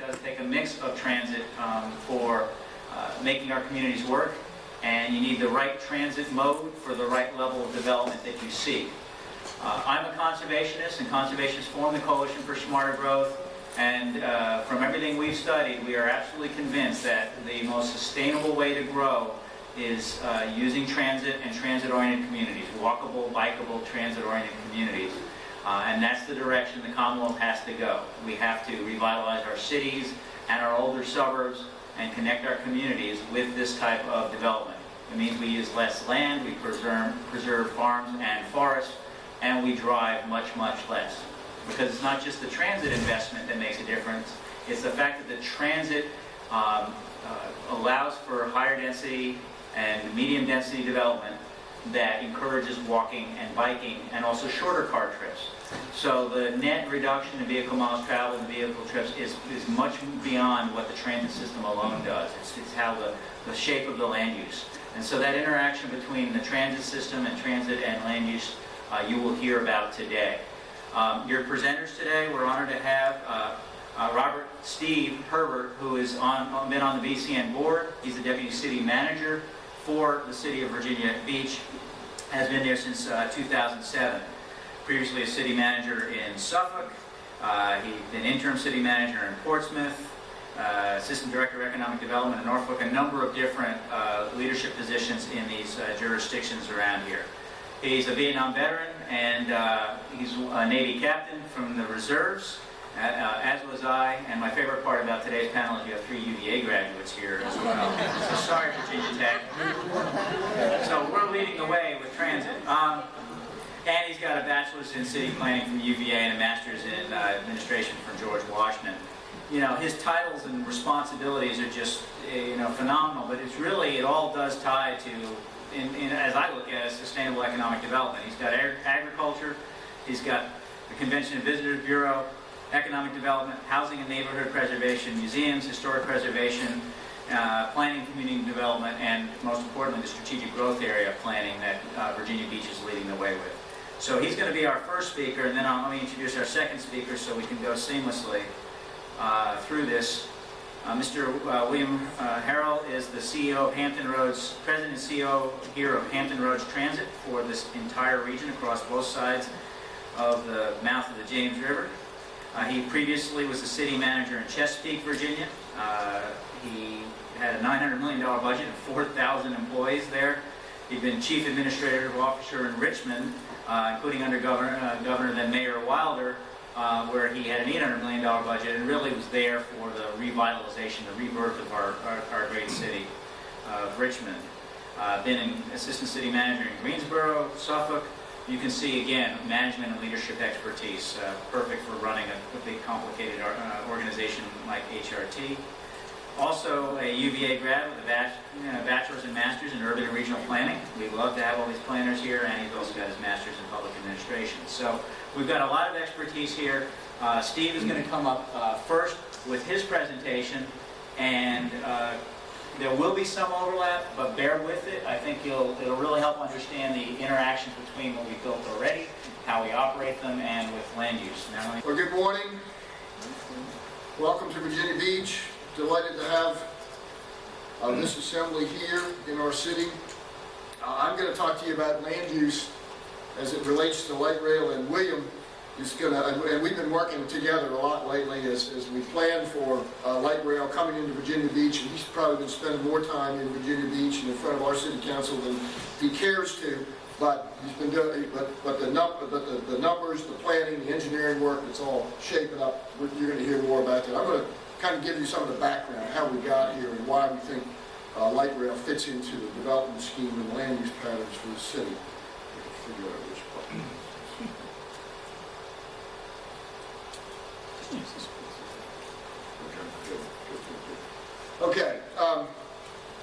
does take a mix of transit for making our communities work, and you need the right transit mode for the right level of development that you seek. I'm a conservationist, and conservationists form the Coalition for Smarter Growth, and from everything we've studied, we are absolutely convinced that the most sustainable way to grow is using transit and transit-oriented communities, walkable, bikeable, transit-oriented communities. And that's the direction the Commonwealth has to go. We have to revitalize our cities and our older suburbs and connect our communities with this type of development. It means we use less land, we preserve farms and forests, and we drive much, much less. Because it's not just the transit investment that makes a difference, it's the fact that the transit allows for higher density and medium density development that encourages walking and biking and also shorter car trips. So the net reduction in vehicle miles traveled and vehicle trips is much beyond what the transit system alone does. It's how the shape of the land use. And so that interaction between the transit system and transit and land use you will hear about today. Your presenters today, we're honored to have Steve Herbert, who has been on the BCN board. He's the Deputy City Manager for the City of Virginia Beach, has been there since 2007. Previously a city manager in Suffolk, he's been interim city manager in Portsmouth, assistant director of economic development in Norfolk, a number of different leadership positions in these jurisdictions around here. He's a Vietnam veteran, and he's a Navy captain from the reserves, as was I. And my favorite part about today's panel is you have 3 UVA graduates here as well. So sorry, Virginia Tech. So we're leading the way with transit. And he's got a bachelor's in city planning from UVA and a master's in administration from George Washington. You know, his titles and responsibilities are just, phenomenal, but it's really, it all does tie to, as I look at it, sustainable economic development. He's got agriculture, he's got the Convention and Visitors Bureau, economic development, housing and neighborhood preservation, museums, historic preservation, planning, community development, and most importantly, the strategic growth area planning that Virginia Beach is leading the way with. So he's going to be our first speaker, and then let me introduce our second speaker so we can go seamlessly through this. Mr. William Harrell is the CEO of Hampton Roads, President and CEO here of Hampton Roads Transit for this entire region across both sides of the mouth of the James River. He previously was the city manager in Chesapeake, Virginia. He had a $900 million budget and 4,000 employees there. He'd been chief administrative officer in Richmond, including under Governor then Mayor Wilder, where he had an $800 million budget and really was there for the revitalization, the rebirth of our great city of Richmond. Been an assistant city manager in Greensboro, Suffolk. You can see, again, management and leadership expertise, perfect for running a big, complicated organization like HRT. Also a UVA grad with a bachelor's and master's in urban and regional planning. We love to have all these planners here, and he's also got his master's in public administration. So we've got a lot of expertise here. Steve is going to come up first with his presentation, and there will be some overlap, but bear with it. I think it'll really help understand the interactions between what we've built already, how we operate them, and with land use. Now, well, good morning. Welcome to Virginia Beach. Delighted to have this assembly here in our city. I'm going to talk to you about land use as it relates to light rail, and William is going to, and we've been working together a lot lately as we plan for light rail coming into Virginia Beach, and he's probably been spending more time in Virginia Beach and in front of our city council than he cares to, but he's been doing, but the numbers, the planning, the engineering work, it's all shaping up. You're going to hear more about that. I'm going to kind of give you some of the background, how we got here and why we think light rail fits into the development scheme and land use patterns for the city. Figure out which button. Okay.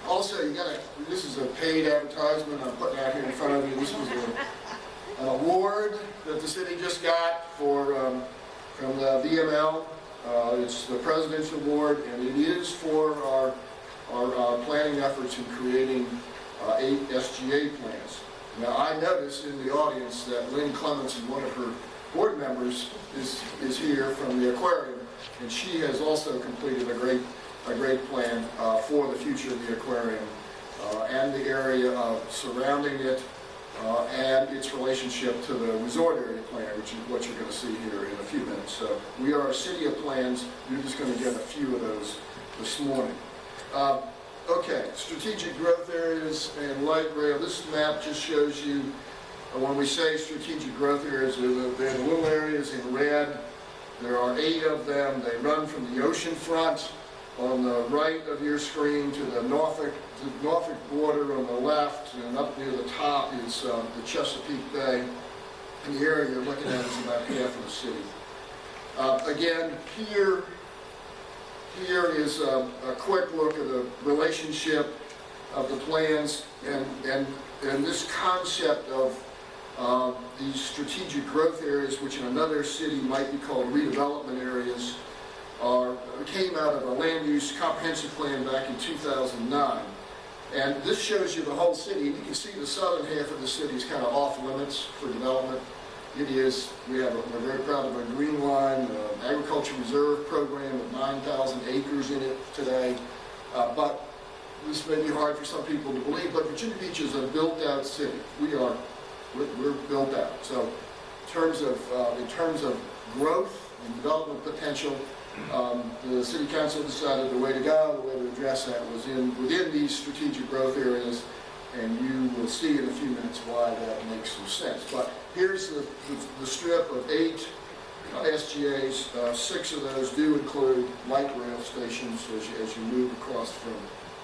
Also, you got this is a paid advertisement I'm putting out here in front of you. This was an award that the city just got for from the VML. It's the Presidential Award, and it is for our planning efforts in creating 8 SGA plans. Now, I notice in the audience that Lynn Clements, one of her board members, is here from the aquarium. and she has also completed a great plan for the future of the aquarium and the area surrounding it and its relationship to the resort area plan, which is what you're going to see here in a few minutes. So we are a city of plans. You're just going to get a few of those this morning. Okay, strategic growth areas and light rail. This map just shows you when we say strategic growth areas, they're the little areas in red. There are 8 of them. They run from the ocean front on the right of your screen to the Norfolk border on the left, and up near the top is the Chesapeake Bay. And the area you're looking at is about half of the city. Again, here is a quick look at the relationship of the plans and this concept of these strategic growth areas, which in another city might be called redevelopment areas, came out of a land use comprehensive plan back in 2009. And this shows you the whole city. You can see the southern half of the city is kind of off limits for development. It is, we're very proud of our Green Line Agriculture Reserve Program with 9,000 acres in it today. But this may be hard for some people to believe, but Virginia Beach is a built-out city. We're built out. So in terms of growth and development potential, the City Council decided the way to go, the way to address that was within these strategic growth areas, and you will see in a few minutes why that makes some sense. But here's the strip of 8 SGAs. 6 of those do include light rail stations as you move across from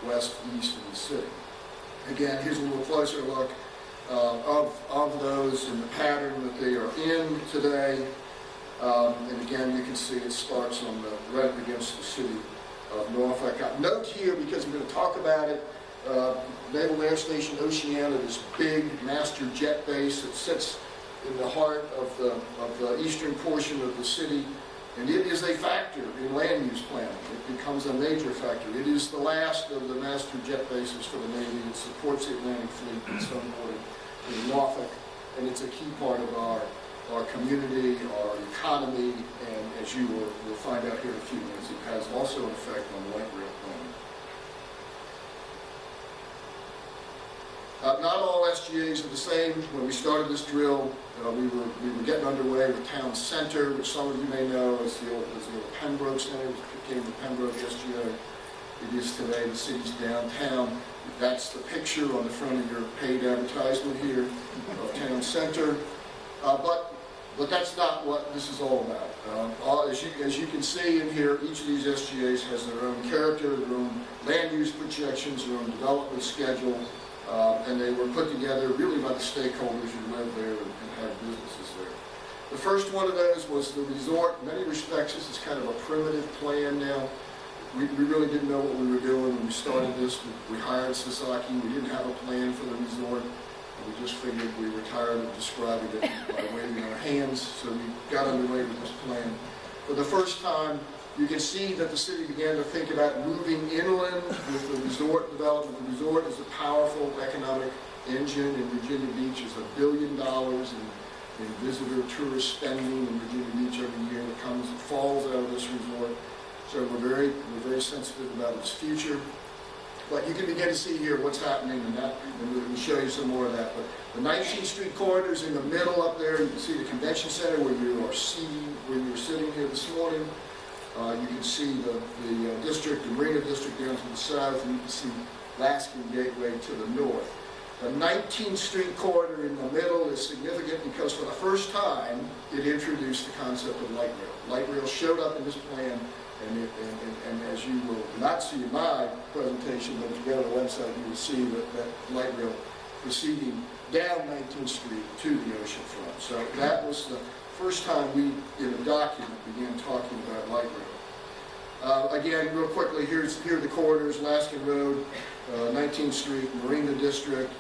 west east of the city. Again, here's a little closer look of those and the pattern that they are in today. And again, you can see it starts on right against the city of Norfolk. Note here, because we're going to talk about it, Naval Air Station Oceana, this big master jet base that sits in the heart of the eastern portion of the city, and it is a factor in land use planning. It becomes a major factor. It is the last of the master jet bases for the Navy. It supports the Atlantic Fleet in some way in Norfolk, and it's a key part of our community, our economy, and as you will find out here in a few minutes, it has also an effect on light rail planning. Not all SGAs are the same. When we started this drill, we were getting underway with Town Center, which some of you may know as the old Pembroke Center, which became the Pembroke SGA. It is today the city's downtown. That's the picture on the front of your paid advertisement here of Town Center. But that's not what this is all about. As you can see in here, each of these SGAs has their own character, their own land use projections, their own development schedule, and they were put together really by the stakeholders who live there and have businesses there. The first one of those was the resort. In many respects, this is kind of a primitive plan now. We really didn't know what we were doing when we started this. We hired Sasaki. We didn't have a plan for the resort. We just figured we were tired of describing it by waving our hands, so we got underway with this plan. For the first time, you can see that the city began to think about moving inland with the resort development. The resort is a powerful economic engine in Virginia Beach. There's $1 billion in visitor tourist spending in Virginia Beach every year that falls out of this resort. So we're very sensitive about its future. But you can begin to see here what's happening, and we'll show you some more of that. But the 19th Street corridor is in the middle up there. You can see the convention center where you are sitting here this morning. You can see the district, the Marina District down to the south, and you can see Laskin Gateway to the north. The 19th Street corridor in the middle is significant because for the first time, it introduced the concept of light rail. Light rail showed up in this plan. And as you will not see in my presentation, but if you go to the website, you will see that light rail proceeding down 19th Street to the ocean front. So that was the first time we, in a document, began talking about light rail. Again, real quickly, here are the corridors: Laskin Road, 19th Street, Marina District.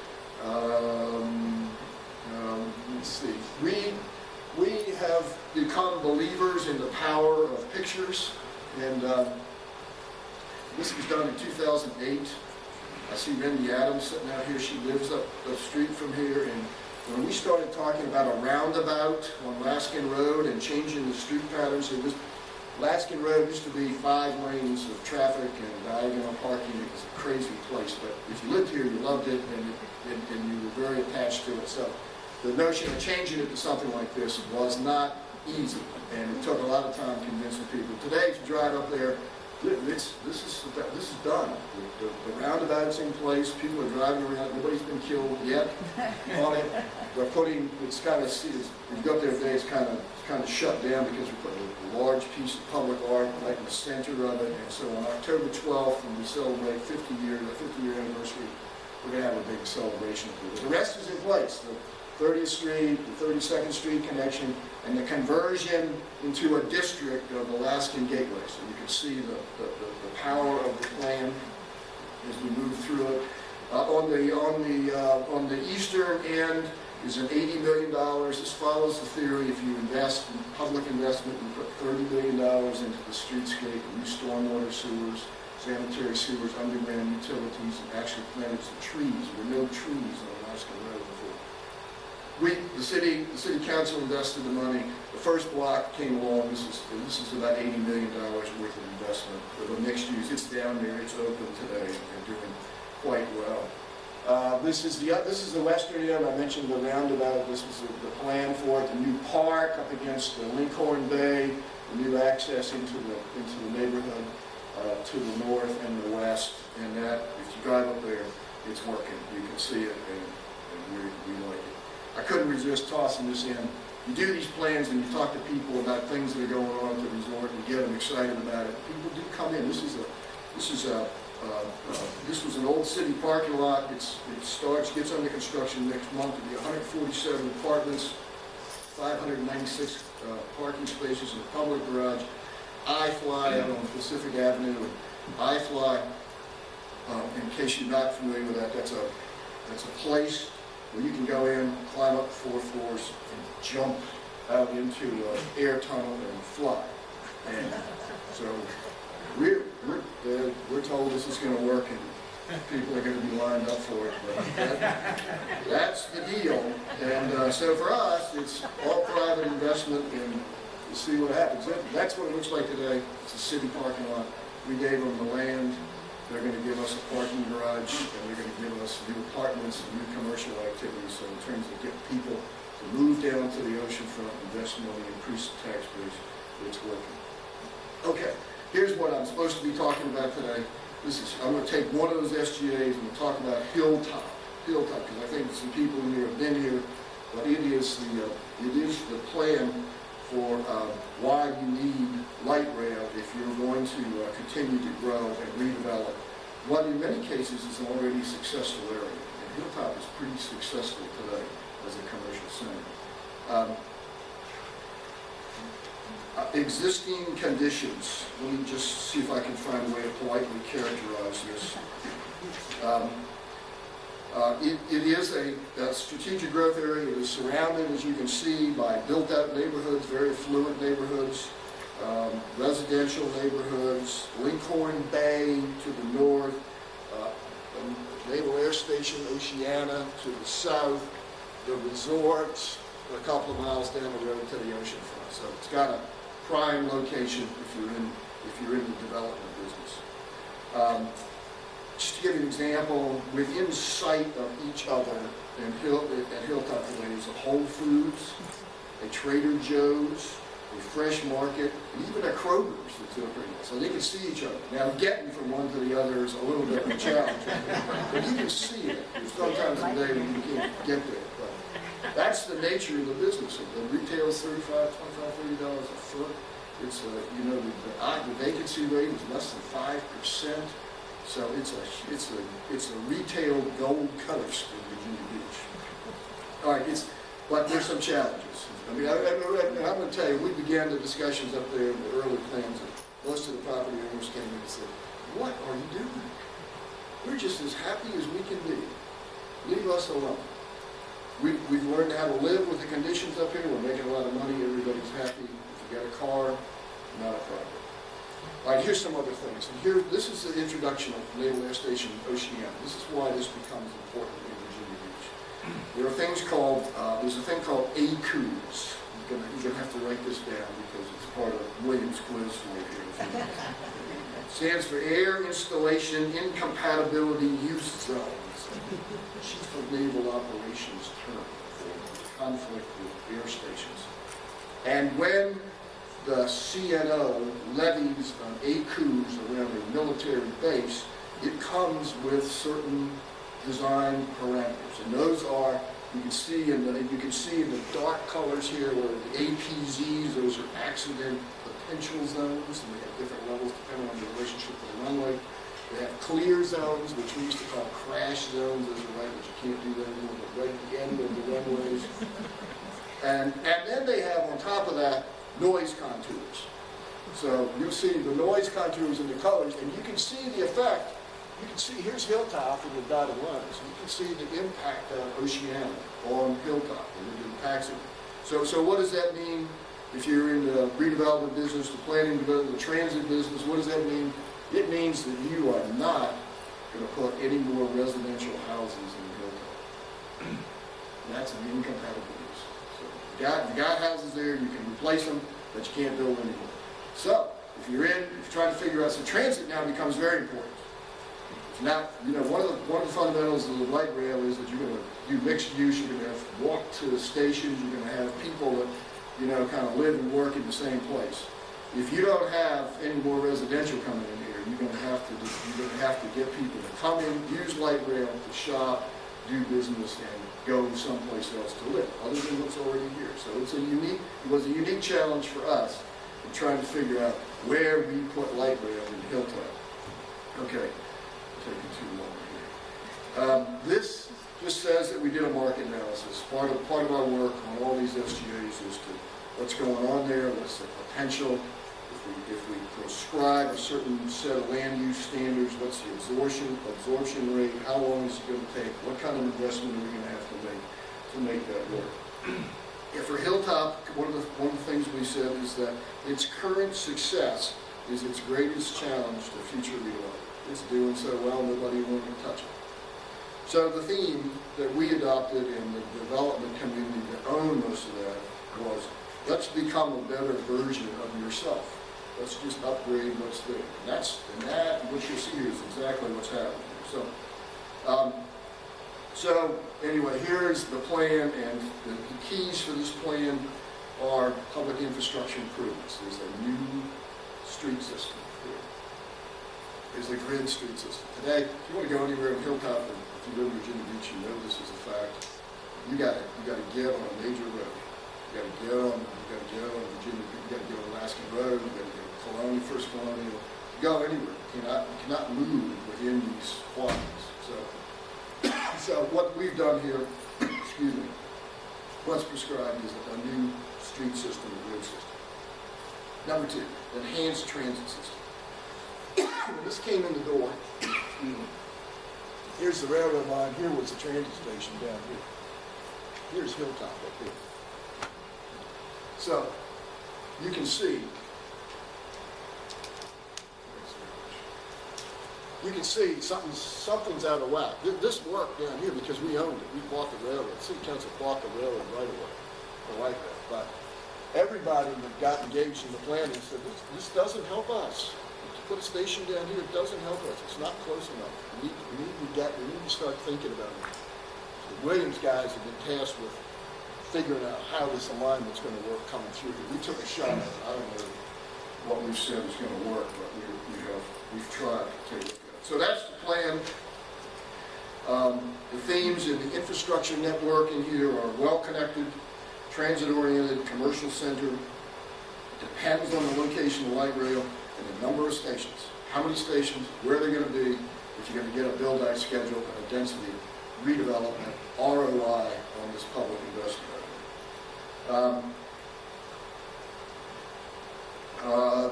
Let's see. We have become believers in the power of pictures. And this was done in 2008. I see Wendy Adams sitting out here. She lives up the street from here. And when we started talking about a roundabout on Laskin Road and changing the street patterns, Laskin Road used to be 5 lanes of traffic and diagonal parking. It was a crazy place, but if you lived here, you loved it, and you were very attached to it. So the notion of changing it to something like this was not easy, and it took a lot of time convincing people. Today, if you drive up there, this is done. The roundabout's in place. People are driving around. Nobody's been killed yet on it. We're putting. It's kind of. If you go up there today, it's kind of shut down because we're putting a large piece of public art right in the center of it. And so on October 12th, when we celebrate the 50-year anniversary, we're going to have a big celebration. The rest is in place. The 30th Street, the 32nd Street connection, and the conversion into a district of the Laskin Gateway. So you can see the power of the plan as we move through it. On the eastern end is an $80 million. This follows the theory: if you invest in public investment, you put $30 million into the streetscape, new stormwater sewers, sanitary sewers, underground utilities, and actually planted some trees. There were no trees on Laskin Road before. The city council invested the money. The first block came along. This is about $80 million worth of investment for the mixed use. It's down there. It's open today and doing quite well. This is the western end. I mentioned the roundabout. This was the plan for it. The new park up against the Lincoln Bay. The new access into the neighborhood to the north and the west. And that, if you drive up there, it's working. You can see it, and we like it. I couldn't resist tossing this in. You do these plans and you talk to people about things that are going on at the resort and get them excited about it. People do come in. This was an old city parking lot. Gets under construction next month. It'll be 147 apartments, 596 parking spaces in the public garage. I-Fly out on Pacific Avenue, and I-Fly, in case you're not familiar with that, that's a place where you can go in, climb up 4 floors, and jump out into an air tunnel and fly. And so we're told this is going to work, and people are going to be lined up for it. But that's the deal. And so for us, it's all private investment, and we'll see what happens. That's what it looks like today. It's a city parking lot. We gave them the land. They're going to give us a parking garage, and they're going to give us new apartments and new commercial activities. So in terms of getting people to move down to the oceanfront, invest money, increase the tax base, it's working. Okay, here's what I'm supposed to be talking about today. I'm going to take one of those SGAs and we'll talk about Hilltop, because I think some people here have been here, but it is the plan for why you need light rail if you're going to continue to grow and redevelop what in many cases is an already successful area. And Hilltop is pretty successful today as a commercial center. Existing conditions. Let me just see if I can find a way to politely characterize this. It is a strategic growth area. It is surrounded, as you can see, by built-out neighborhoods, very affluent neighborhoods, residential neighborhoods, Lincoln Bay to the north, Naval Air Station Oceana to the south, the resorts a couple of miles down the road to the oceanfront. So it's got a prime location if you're in the development business. Just to give you an example, within sight of each other at Hilltop today is a Whole Foods, a Trader Joe's, a Fresh Market, and even a Kroger's that's opening. So they can see each other. Now, getting from one to the other is a little bit of a challenge, but you can see it. There's sometimes a day when you can't get there. But that's the nature of the business. The retail is $35, $25, $30 a foot. It's the vacancy rate is less than 5%. So it's a retail gold coast in Virginia Beach. All right, but there's some challenges. I mean, I'm going to tell you, we began the discussions up there in the early plans, and most of the property owners came in and said, "What are you doing? We're just as happy as we can be. Leave us alone. We've learned how to live with the conditions up here. We're making a lot of money. Everybody's happy. If you got a car, not a problem." All right, here's some other things. And this is the introduction of Naval Air Station Oceana. This is why this becomes important in Virginia Beach. There are things called, there's a thing called ACUs, you're gonna have to write this down because it's part of Williams' quiz for you here. Stands for Air Installation Incompatibility Use Zones. Chief of Naval Operations term for conflict with air stations. And when the CNO levies an ACUs around a military base, it comes with certain design parameters. And those are, you can see in the dark colors here, where the APZs, those are accident potential zones, and they have different levels depending on the relationship with the runway. They have clear zones, which we used to call crash zones. Those are right, but you can't do that anymore, but right at the end of the runways. And then they have on top of that noise contours. So you'll see the noise contours in the colors, and you can see the effect. You can see, here's Hilltop in the dotted lines. You can see the impact of Oceana on Hilltop, and it impacts it. So what does that mean if you're in the redevelopment business, the planning, the transit business? What does that mean? It means that you are not going to put any more residential houses in Hilltop. That's an incompatible use. So you got houses there, you can replace them, but you can't build anymore. So if you're trying to figure out, so transit now becomes very important. Now, one of the fundamentals of the light rail is that you're going to do mixed use. You're going to have walk to the stations. You're going to have people that, kind of live and work in the same place. If you don't have any more residential coming in here, you're going to have to get people to come in, use light rail to shop, do business, and go someplace else to live, other than what's already here. So it was a unique challenge for us in trying to figure out where we put light rail in Hilltop. Okay. Taking too long here. This just says that we did a market analysis. Part of our work on all these SGAs is to what's going on there, what's the potential. If we prescribe a certain set of land use standards, what's the absorption rate, how long is it going to take, what kind of investment are we going to have to make that work. For Hilltop, one of the things we said is that its current success is its greatest challenge to future redevelopment. It's doing so well, nobody wanted to touch it. So the theme that we adopted in the development community that owned most of that was, let's become a better version of yourself. Let's just upgrade what's there. And that, what you see here is exactly what's happening. So anyway, here's the plan, and the keys for this plan are public infrastructure improvements. There's a new street system here. There's a grid street system. Today, if you want to go anywhere in Hilltop, or if you go to Virginia Beach, you know this is a fact. You got to get on a major road. You got to get on Virginia. You got to get on Alaskan Road. You got to get on Colonial, First Colonial. You go anywhere. You cannot move within these quadrants. So what we've done here, excuse me, what's prescribed is a new street system, a grid system. Number 2, enhanced transit system. When this came in the door, here's the railroad line, here was the transit station down here. Here's Hilltop up here. So, you can see, something's out of whack. This worked down here because we owned it. We bought the railroad. City Council bought the railroad right away. I like that. But everybody that got engaged in the planning said, this doesn't help us. To put a station down here, it doesn't help us. It's not close enough. We need to start thinking about it. The Williams guys have been tasked with figuring out how this alignment's going to work coming through here. We took a shot at it. I don't know what we've said is going to work, but we've tried to take a look at it. So that's the plan. The themes in the infrastructure network in here are well-connected, transit-oriented, commercial center. Depends on the location of light rail and the number of stations. How many stations, where they're going to be, if you're going to get a build-out schedule and a density redevelopment ROI on this public investment.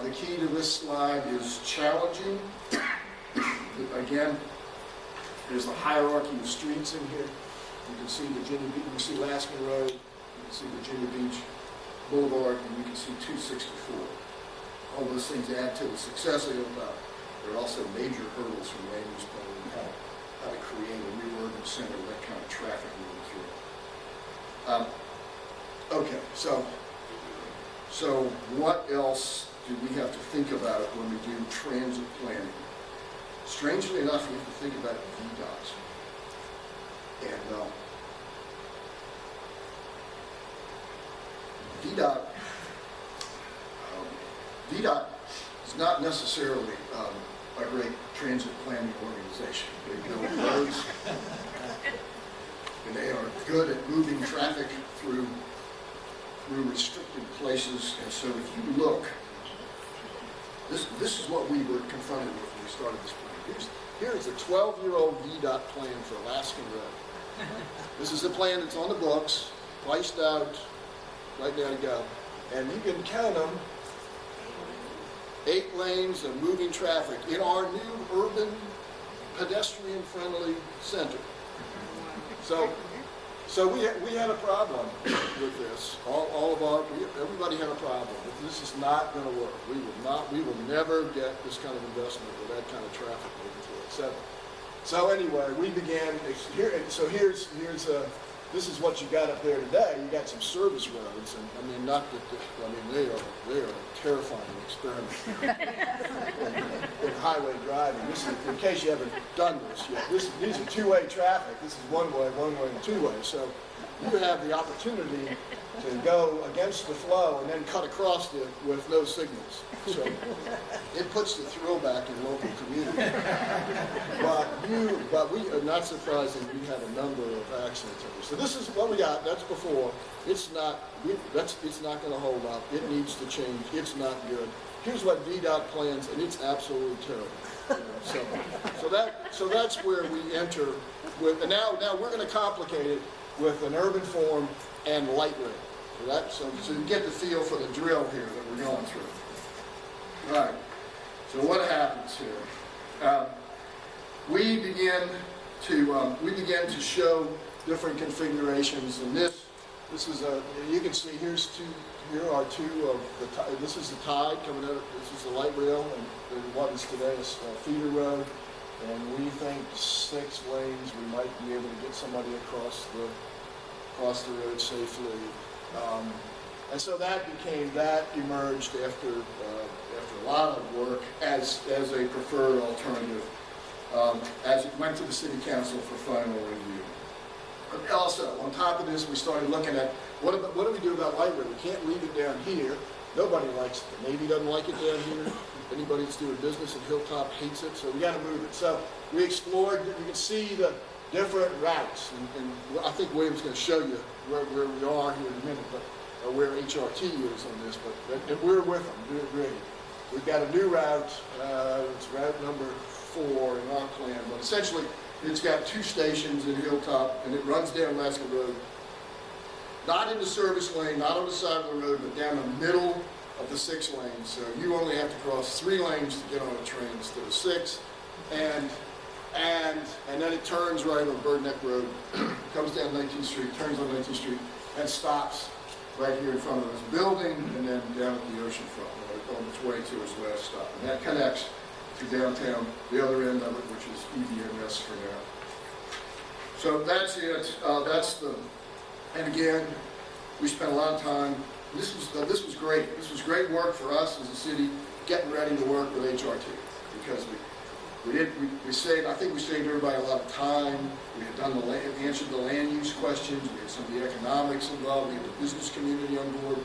The key to this slide is challenging. Again, there's a hierarchy of streets in here. You can see Virginia Beach, you can see Laskin Road, you can see Virginia Beach Boulevard, and you can see 264. All those things add to the success of Hilltop. There are also major hurdles from land use planning, how to create a new urban center with that kind of traffic moving through it. Okay, so So what else do we have to think about when we do transit planning? Strangely enough, we have to think about VDOT. And VDOT is not necessarily a great transit planning organization. They build roads, and they are good at moving traffic through restricted places. And so if you look, this is what we were confronted with when we started this plan. Here's a 12-year-old VDOT plan for Alaskan Road. This is a plan that's on the books, priced out, right there to go. And you can count them, 8 lanes of moving traffic in our new urban, pedestrian-friendly center. So we had a problem with this. Everybody had a problem. This is not going to work. We will never get this kind of investment with that kind of traffic moving through it. So anyway, we began here. So this is what you got up there today. You got some service roads, and I mean, not that they are a terrifying experiment in highway driving. This is, in case you haven't done this yet, these are two-way traffic. This is one way, and two-way. So you have the opportunity to go against the flow and then cut across it with no signals. So it puts the thrill back in local community. But we are not surprising. We have a number of accidents. So this is what we got. That's before. It's not going to hold up. It needs to change. It's not good. Here's what VDOT plans, and it's absolutely terrible. So that's where we enter with. And now we're going to complicate it with an urban form and light rail. So you get the feel for the drill here that we're going through. All right. So what happens here? We begin to show different configurations, and this is you can see here are two of the. This is the tide coming out. This is the light rail, and what is today is feeder road. And we think 6 lanes, we might be able to get somebody across the road safely. And so that emerged after a lot of work as a preferred alternative, as it went to the city council for final review. But also, on top of this, we started looking at what do we do about light rail? We can't leave it down here. Nobody likes it. The Navy doesn't like it down here. Anybody that's doing business at Hilltop hates it, so we got to move it. So we explored. You can see the different routes, and I think William's going to show you where we are here in a minute, but where HRT is on this. But we're with them. We're ready. We've got a new route. It's route number 4 in our plan, but essentially it's got 2 stations in Hilltop, and it runs down Alaska Road. Not in the service lane, not on the side of the road, but down the middle of the 6 lanes. So you only have to cross 3 lanes to get on a train instead of 6. And then it turns right on Bird Neck Road, comes down 19th Street, turns on 19th Street, and stops right here in front of this building, and then down at the ocean front, on its way to its last stop. And that connects to downtown, the other end of it, which is EVMS for now. So that's it. And again, we spent a lot of time. This was great. This was great work for us as a city, getting ready to work with HRT, because we saved. I think we saved everybody a lot of time. We had answered the land use questions. We had some of the economics involved. We had the business community on board.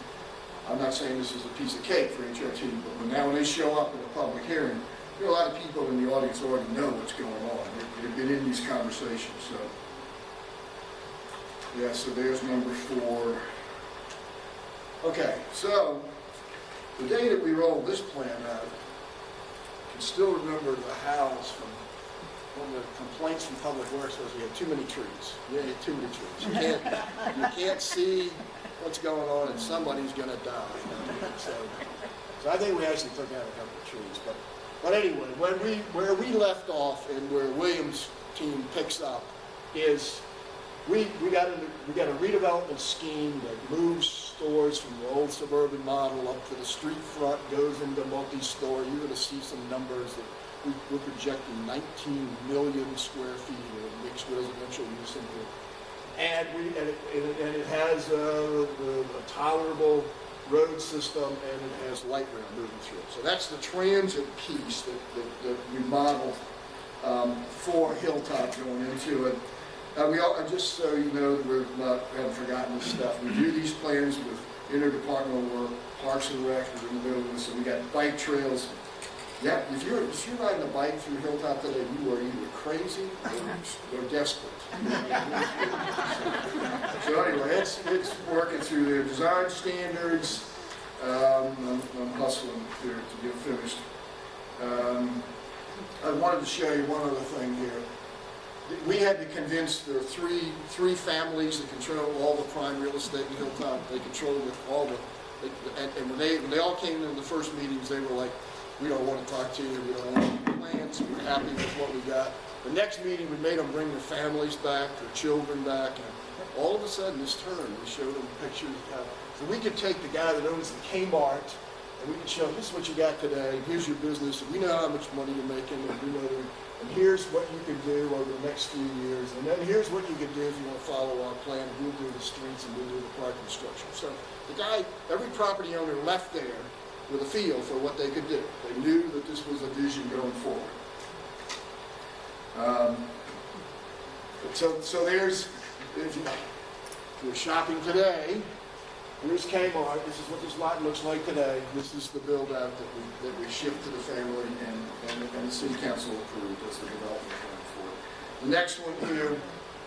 I'm not saying this is a piece of cake for HRT, but now when they show up in a public hearing, there are a lot of people in the audience who already know what's going on. They've been in these conversations. So yeah, so there's number 4. Okay, so the day that we rolled this plan out, I can still remember the howls from one of the complaints from Public Works was we had too many trees. Yeah, too many trees. You can't see what's going on, and somebody's going to die. So I think we actually took out a couple of trees. But anyway, where we left off and where William's team picks up is we got a redevelopment scheme that moves stores from the old suburban model up to the street front, goes into multi-story. You're going to see some numbers that we're projecting 19 million square feet of mixed residential use in here. And it has a tolerable road system, and it has light rail moving through it. So that's the transit piece that we modeled for Hilltop going into it. Just so you know, that we haven't forgotten this stuff. We do these plans with interdepartmental work, Parks and Rec is in the middle of this, so we got bike trails. Yeah, if you're riding a bike through Hilltop today, you are either crazy or desperate. So anyway, it's working through their design standards. I'm hustling here to get finished. I wanted to show you one other thing here. We had to convince there are three families that control all the prime real estate in Hilltop. They control all the, and when they all came into the first meetings, they were like, we don't want to talk to you, we don't want plans, we're happy with what we got. The next meeting, we made them bring their families back, their children back, and all of a sudden this turned. We showed them pictures of how, so we could take the guy that owns the Kmart, and we could show him, this is what you got today, here's your business, and we know how much money you're making, and we know, and here's what you can do over the next few years, and then here's what you can do if you want to follow our plan, we'll do the streets and we'll do the parking structure. So the guy, every property owner left there with a feel for what they could do. They knew that this was a vision going forward. So there's, if you're shopping today, here's Kmart. This is what this lot looks like today. This is the build out that we shipped to the family and the city council approved as the development plan for it. The next one here,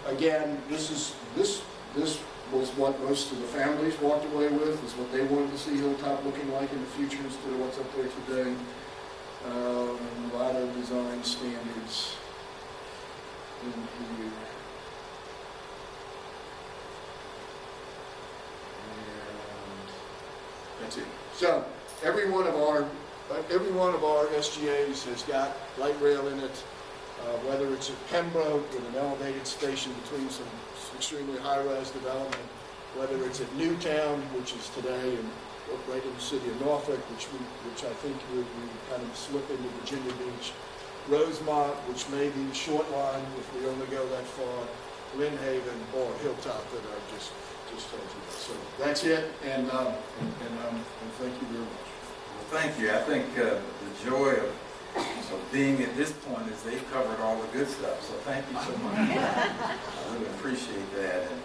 again, this was what most of the families walked away with, is what they wanted to see Hilltop looking like in the future instead of what's up there today. A lot of design standards in here. And that's it. So every one of our SGAs has got light rail in it. Whether it's at Pembroke with an elevated station between some extremely high-rise development, whether it's at Newtown, which is today, and right in the city of Norfolk, which I think we kind of slip into Virginia Beach, Rosemont, which may be the short line if we only go that far, Lynn Haven, or Hilltop that I just told you about. So that's it, and thank you very much. Well, thank you. I think the joy of being at this point is they've covered all the good stuff, so thank you so much. I really appreciate that. And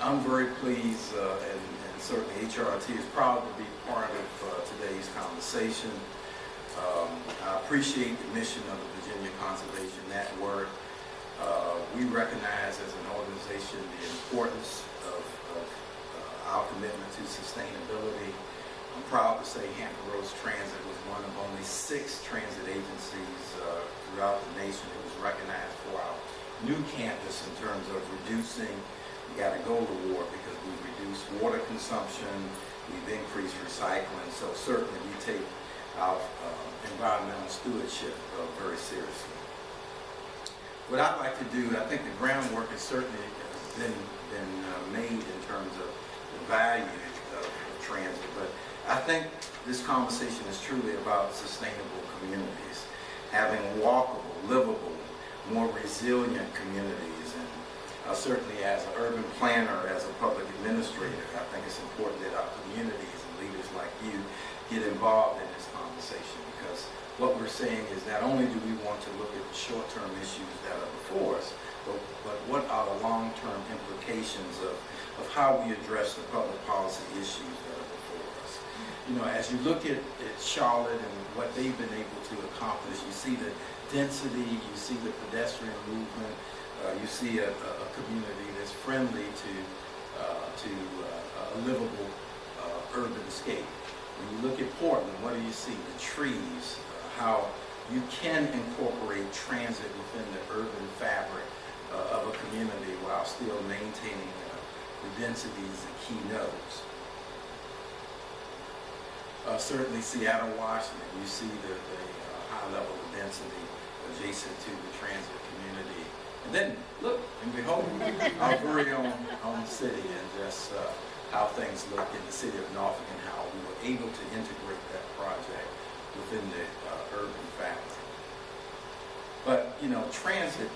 I'm very pleased, and certainly HRT is proud to be part of today's conversation. I appreciate the mission of the Virginia Conservation Network. We recognize as an organization the importance of our commitment to sustainability. I'm proud to say Hampton Roads Transit was one of only 6 transit agencies throughout the nation that was recognized for our new campus in terms of reducing. We got a gold award because we've reduced water consumption, we've increased recycling, so certainly we take our environmental stewardship very seriously. What I'd like to do, I think the groundwork has certainly been made in terms of the value of transit, but I think this conversation is truly about sustainable communities, having walkable, livable, more resilient communities. And certainly as an urban planner, as a public administrator, I think it's important that our communities and leaders like you get involved in this conversation, because what we're saying is not only do we want to look at the short-term issues that are before us, but what are the long-term implications of how we address the public policy issues that are before us. You know, as you look at Charlotte and what they've been able to accomplish, you see the density, you see the pedestrian movement, you see a community that's friendly to a livable urban scape. When you look at Portland, what do you see? The trees, how you can incorporate transit within the urban fabric of a community while still maintaining the densities and key nodes. Certainly Seattle, Washington, you see the high level of density adjacent to the transit community. And then look and behold, our very own city, and just how things look in the city of Norfolk and how we were able to integrate that project within the urban fabric. But, you know, transit,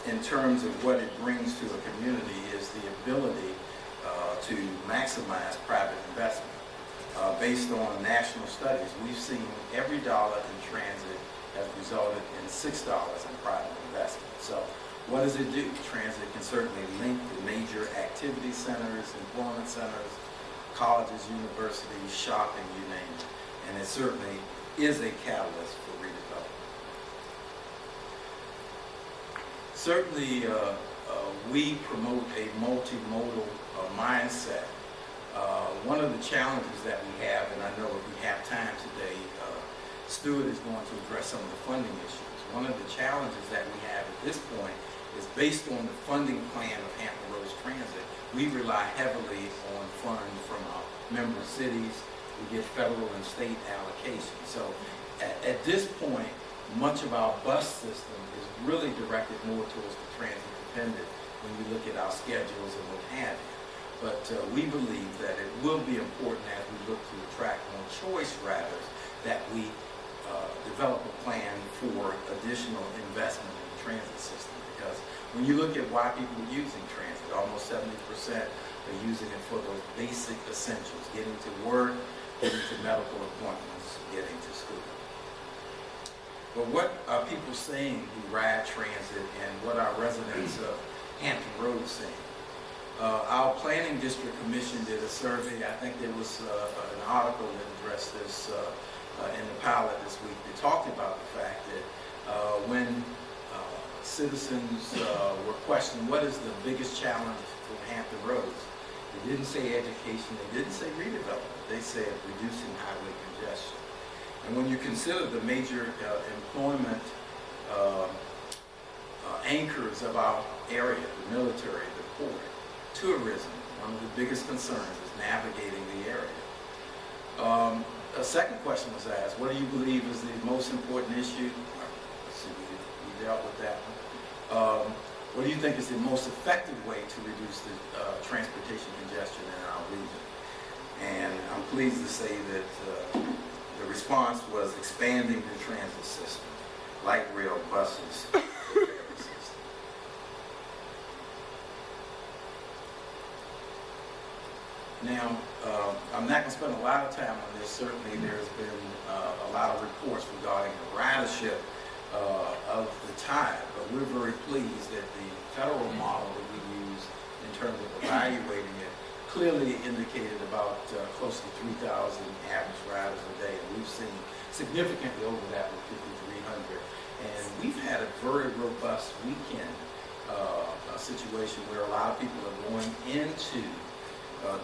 in terms of what it brings to a community, is the ability to maximize private investment. based on national studies, we've seen every dollar in transit has resulted in $6 in private investment. So what does it do? Transit can certainly link to major activity centers, employment centers, colleges, universities, shopping, you name it. And it certainly is a catalyst for redevelopment. Certainly, we promote a multimodal mindset. One of the challenges that we have, and I know if we have time today, Stuart is going to address some of the funding issues. One of the challenges that we have at this point is based on the funding plan of Hampton Roads Transit. We rely heavily on funds from our member cities. We get federal and state allocations. So at this point, much of our bus system is really directed more towards the transit dependent when you look at our schedules and what have you. But we believe that it will be important as we look to attract more choice riders that we develop a plan for additional investment in the transit system. Because when you look at why people are using transit, almost 70% are using it for those basic essentials, getting to work, getting to medical appointments, getting to school. But what are people saying who ride transit, and what are residents of Hampton Roads saying? Our planning district commission did a survey. I think there was an article that addressed this in the pilot this week. They talked about the fact that when citizens were questioning what is the biggest challenge for Hampton Roads, they didn't say education, they didn't say redevelopment, they said reducing highway congestion. And when you consider the major employment anchors of our area, the military, the port, tourism, one of the biggest concerns is navigating the area. A second question was asked, what do you believe is the most important issue? Let's see, we dealt with that one. What do you think is the most effective way to reduce the transportation congestion in our region? And I'm pleased to say that the response was expanding the transit system, light rail, buses, the ferry system. Now, I'm not going to spend a lot of time on this. Certainly there's been a lot of reports regarding the ridership of the tide, but we're very pleased that the federal model that we use in terms of evaluating it clearly indicated about close to 3,000 average riders a day, and we've seen significantly over that with 5,300. And we've had a very robust weekend situation where a lot of people are going into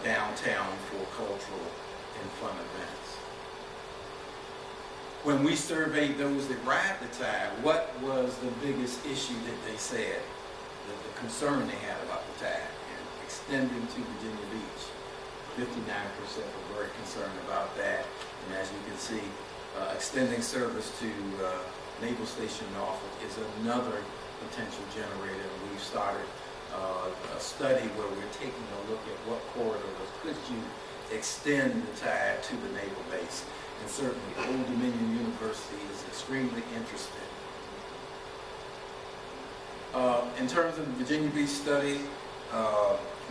downtown for cultural and fun events. When we surveyed those that ride the tide, what was the biggest issue that they said, the concern they had about the tide? And extending to Virginia Beach, 59% were very concerned about that. And as you can see, extending service to Naval Station Norfolk is another potential generator. We've started a study where we're taking a look at what corridors could you extend the tide to the naval base. And certainly Old Dominion University is extremely interested. In terms of the Virginia Beach study,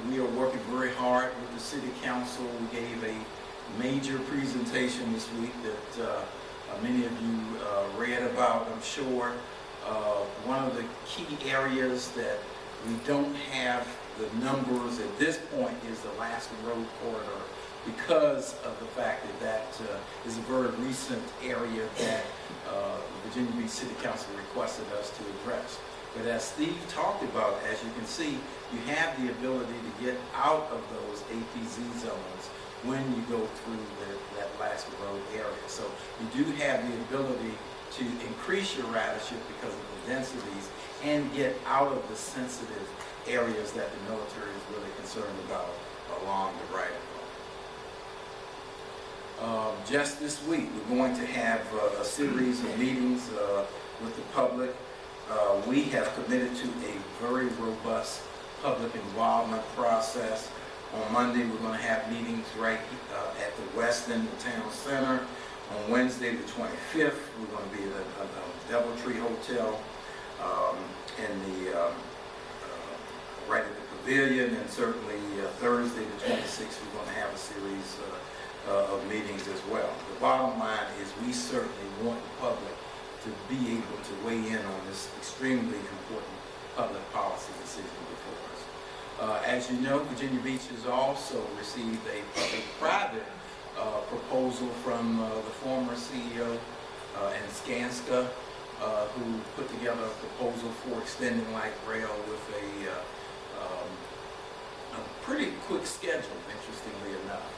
we are working very hard with the City Council. We gave a major presentation this week that many of you read about, I'm sure. One of the key areas that we don't have the numbers at this point is the Alaska Road Corridor, because of the fact that that is a very recent area that the Virginia Beach City Council requested us to address. But as Steve talked about, as you can see, you have the ability to get out of those APZ zones when you go through that Alaska Road area. So you do have the ability to increase your ridership because of the densities and get out of the sensitive areas that the military is really concerned about along the right of way. Just this week, we're going to have a series of meetings with the public. We have committed to a very robust public involvement process. On Monday, we're going to have meetings right at the west end of the town center. On Wednesday, the 25th, we're going to be at a DoubleTree Hotel right at the Pavilion, and certainly Thursday, the 26th, we're going to have a series of meetings as well. The bottom line is we certainly want the public to be able to weigh in on this extremely important public policy decision before us. As you know, Virginia Beach has also received a public-private proposal from the former CEO and Skanska, who put together a proposal for extending light rail with a pretty quick schedule, interestingly enough.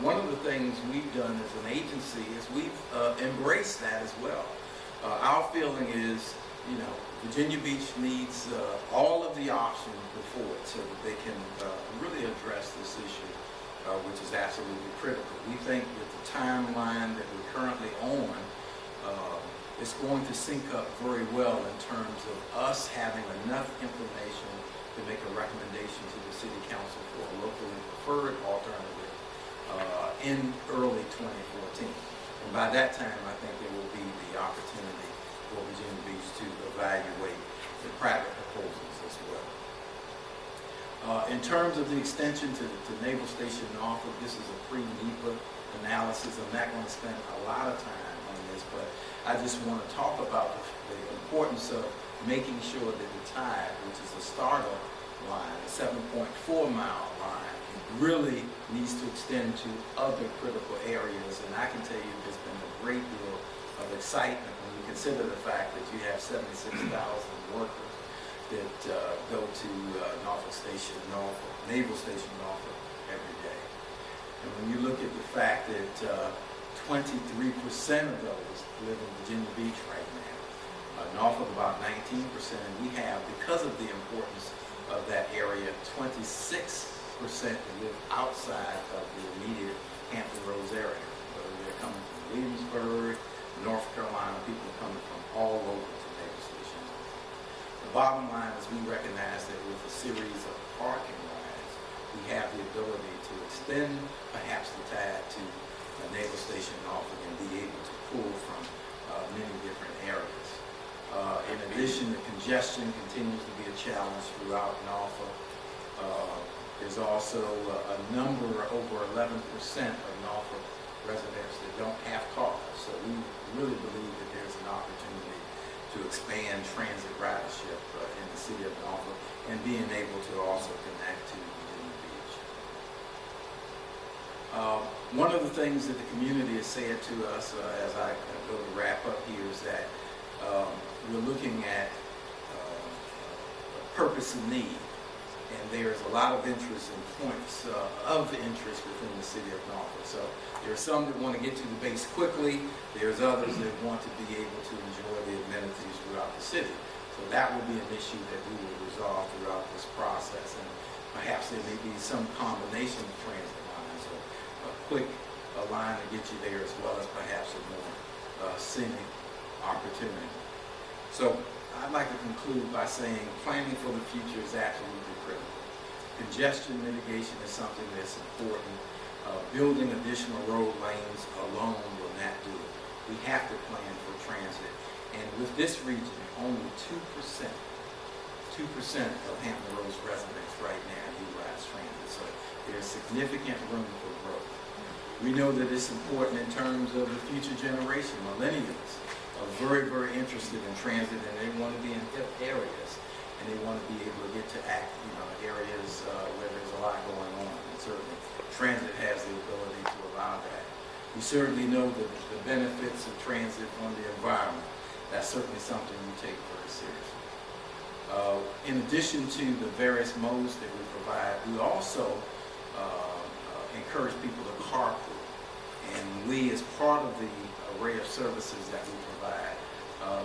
One of the things we've done as an agency is we've embraced that as well. Our feeling is, you know, Virginia Beach needs all of the options before it so that they can really address this issue, which is absolutely critical. We think that the timeline that we're currently on is going to sync up very well in terms of us having enough information to make a recommendation to the City Council for a locally preferred alternative in early 2014. And by that time, I think there will be the opportunity for Virginia Beach to evaluate the private proposals as well. In terms of the extension to Naval Station Norfolk, this is a pre-NEPA analysis. I'm not going to spend a lot of time on this, but I just want to talk about the importance of making sure that the tide, which is the startup line, the 7.4-mile line, really needs to extend to other critical areas. And I can tell you there's been a great deal of excitement when you consider the fact that you have 76,000 workers that go to Naval Station Norfolk every day. And when you look at the fact that 23% of those live in Virginia Beach right now, Norfolk about 19%, and we have, because of the importance of that area, 26% that live outside of the immediate Hampton Roads area. Whether they're coming from Williamsburg, North Carolina, people are coming from all over to Naval Station. The bottom line is we recognize that with a series of parking rides, we have the ability to extend perhaps the tide to Naval Station Norfolk and be able to pull from many different areas. In addition, the congestion continues to be a challenge throughout Norfolk. There's also a number, over 11% of Norfolk residents that don't have cars. So we really believe that there's an opportunity to expand transit ridership in the city of Norfolk and being able to also connect to Virginia Beach. One of the things that the community has said to us as I go to wrap up here is that we're looking at purpose and need. And there's a lot of interest and points of interest within the city of Norfolk. So there are some that want to get to the base quickly. There's others that want to be able to enjoy the amenities throughout the city. So that will be an issue that we will resolve throughout this process. And perhaps there may be some combination of transit lines, or a quick line to get you there, as well as perhaps a more scenic opportunity. So I'd like to conclude by saying planning for the future is absolutely critical. Congestion mitigation is something that's important. Building additional road lanes alone will not do it. We have to plan for transit. And with this region, only 2% of Hampton Roads residents right now utilize transit. So there's significant room for growth. We know that it's important in terms of the future generation, millennials, are very, very interested in transit, and they want to be in hip areas, and they want to be able to get to areas where there's a lot going on. And certainly, transit has the ability to allow that. We certainly know that the benefits of transit on the environment. That's certainly something we take very seriously. In addition to the various modes that we provide, we also encourage people to carpool. And we, as part of the array of services that we provide,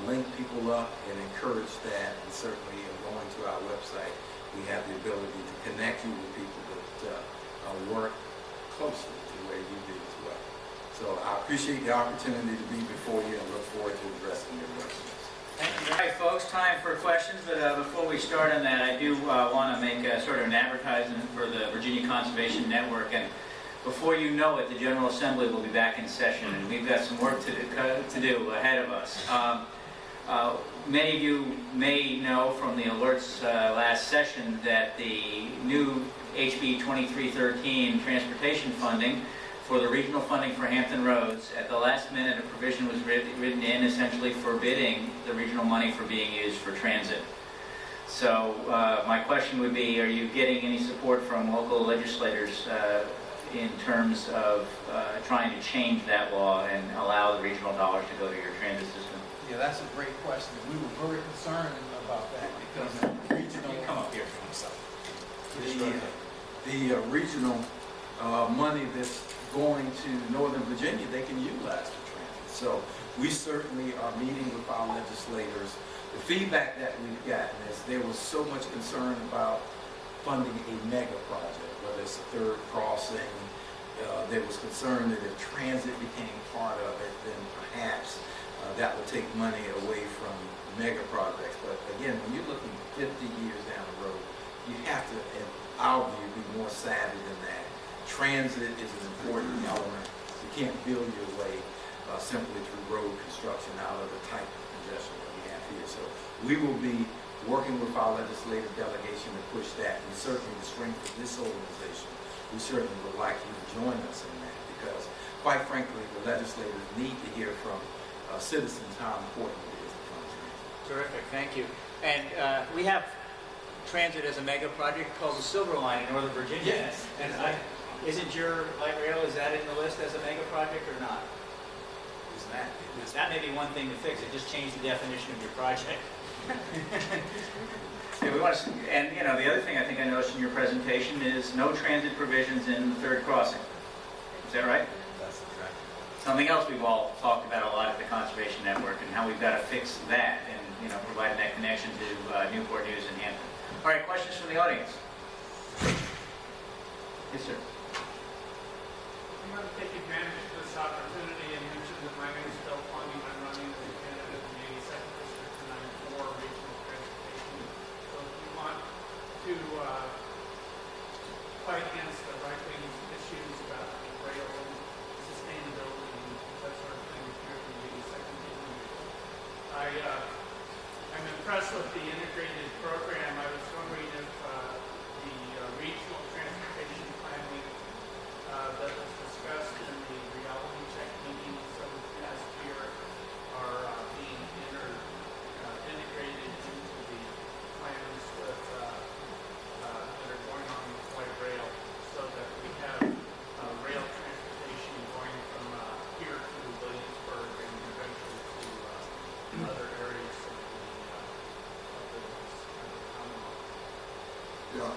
link people up and encourage that. And certainly, going to our website, we have the ability to connect you with people that work closely to where you do as well. So I appreciate the opportunity to be before you and look forward to addressing your questions. Thank you. All right, folks, time for questions, but before we start on that, I do want to make sort of an advertisement for the Virginia Conservation Network. And before you know it, the General Assembly will be back in session, and we've got some work to do ahead of us. Many of you may know from the alerts last session that the new HB 2313 transportation funding for the regional funding for Hampton roads. At the last minute, a provision was written in essentially forbidding the regional money for being used for transit. So my question would be, are you getting any support from local legislators in terms of trying to change that law and allow the regional dollars to go to your transit system? Yeah, that's a great question. We were very concerned about that because the regional... Come up here for yourself. The regional money that's going to Northern Virginia, they can utilize for transit. So we certainly are meeting with our legislators. The feedback that we've gotten is there was so much concern about funding a mega project, whether it's a third crossing. There was concern that if transit became part of it, then perhaps that would take money away from mega projects. But again, when you're looking 50 years down the road, you have to, in our view, be more savvy than that. Transit is an important element. You can't build your way simply through road construction out of the type of congestion that we have here. So we will be working with our legislative delegation to push that, and certainly the strength of this organization. We certainly would like you to join us in that because, quite frankly, the legislators need to hear from citizens how important it is to fund transit. Terrific, thank you. And we have transit as a mega project called the Silver Line in Northern Virginia. Yes. And isn't your light rail, is that in the list as a mega project or not? That may be one thing to fix. It just changed the definition of your project. Yeah, we want to, and you know, the other thing I think I noticed in your presentation is no transit provisions in the third crossing. Is that right? That's correct. Something else we've all talked about a lot at the Conservation Network and how we've got to fix that and, you know, provide that connection to Newport News and Hampton. All right, questions from the audience? Yes, sir. I'm going to take advantage of this opportunity and mention that my name is Bill Plumbing. I'm running as a candidate in the 82nd District and I'm for regional transportation. So if you want to fight against the right-wing issues about rail sustainability and that sort of thing, here in the 82nd District. I'm impressed with the integrated program. I was wondering if the regional transportation planning that was discussed in the reality check meetings over the past year are being integrated into the plans that are going on with light rail so that we have rail transportation going from here to Williamsburg and eventually to other areas of the Commonwealth. Yeah,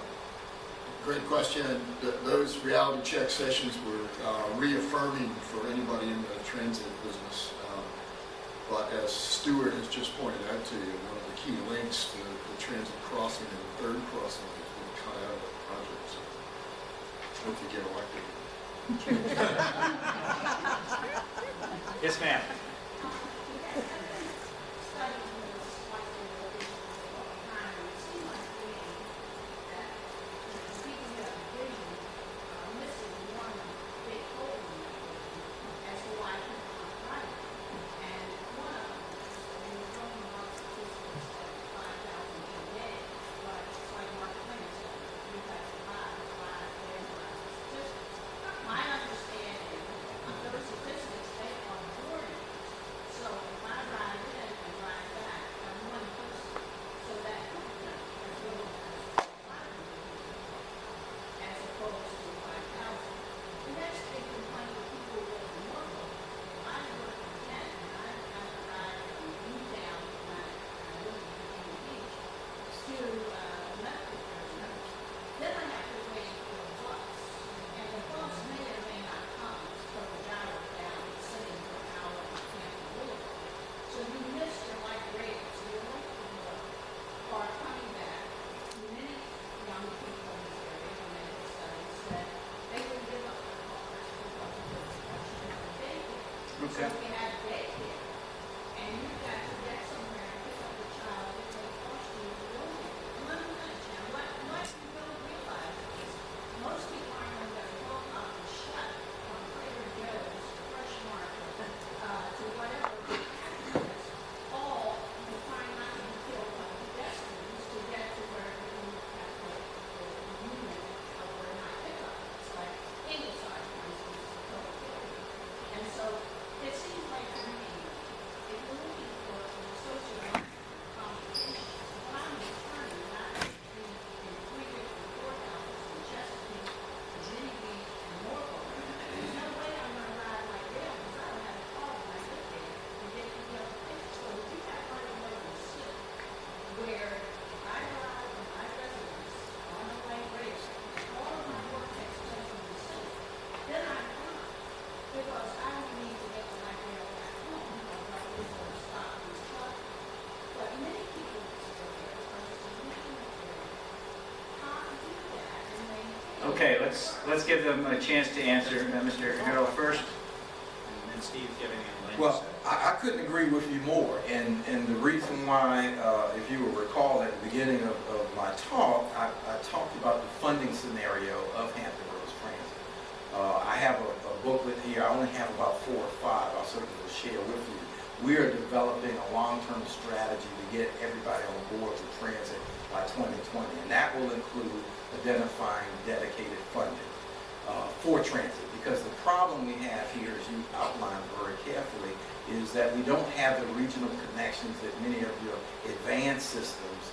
great question. Those reality check sessions were reaffirming for anybody in the transit business. But as Stuart has just pointed out to you, one of the key links to the transit crossing and the third crossing has been cut out of the project. So hope you get elected. Yes, ma'am. My understanding of those statistics, they are boring. So if I ride in and ride back, I'm one person. So that as well as 500 as opposed to 5,000. The next big complaint that people live in Norfolk, I work in Kent and I have to ride from Newtown when I live in Virginia Beach to Medical Center. Then I have to wait for a bus. And the bus may or may not come from the hour down, sitting for an hour on Hampton Boulevard. So you miss your light rails, your local work, are coming back. Many young people in this area, when they did studies, said they would give up their cars because of the construction of the daycare. So if you have daycare, and you've got to get somewhere and pick up the child, it may cost you to go there. Let me finish now. What you don't realize is most people aren't going to go up and shut from Trader Joe's, Fresh Market, to whatever the is, all to try not to be killed by pedestrians to get to where you have the unit of where my pickup is. Like Ingleside, for instance, is a total Okay, let's give them a chance to answer. Mr. Harold first. And Steve, if you have anything on land Well, use. I couldn't agree with you more, and the reason why, if you will recall at the beginning of my talk, I talked about the funding scenario of Hampton Roads Transit. I have a booklet here. I only have about 4 or 5. I'll certainly share with you. We are developing a long-term strategy to get everybody on board with transit by 2020, and that will include identifying dedicated funding for transit. Because the problem we have here, as you outlined very carefully, is that we don't have the regional connections that many of your advanced systems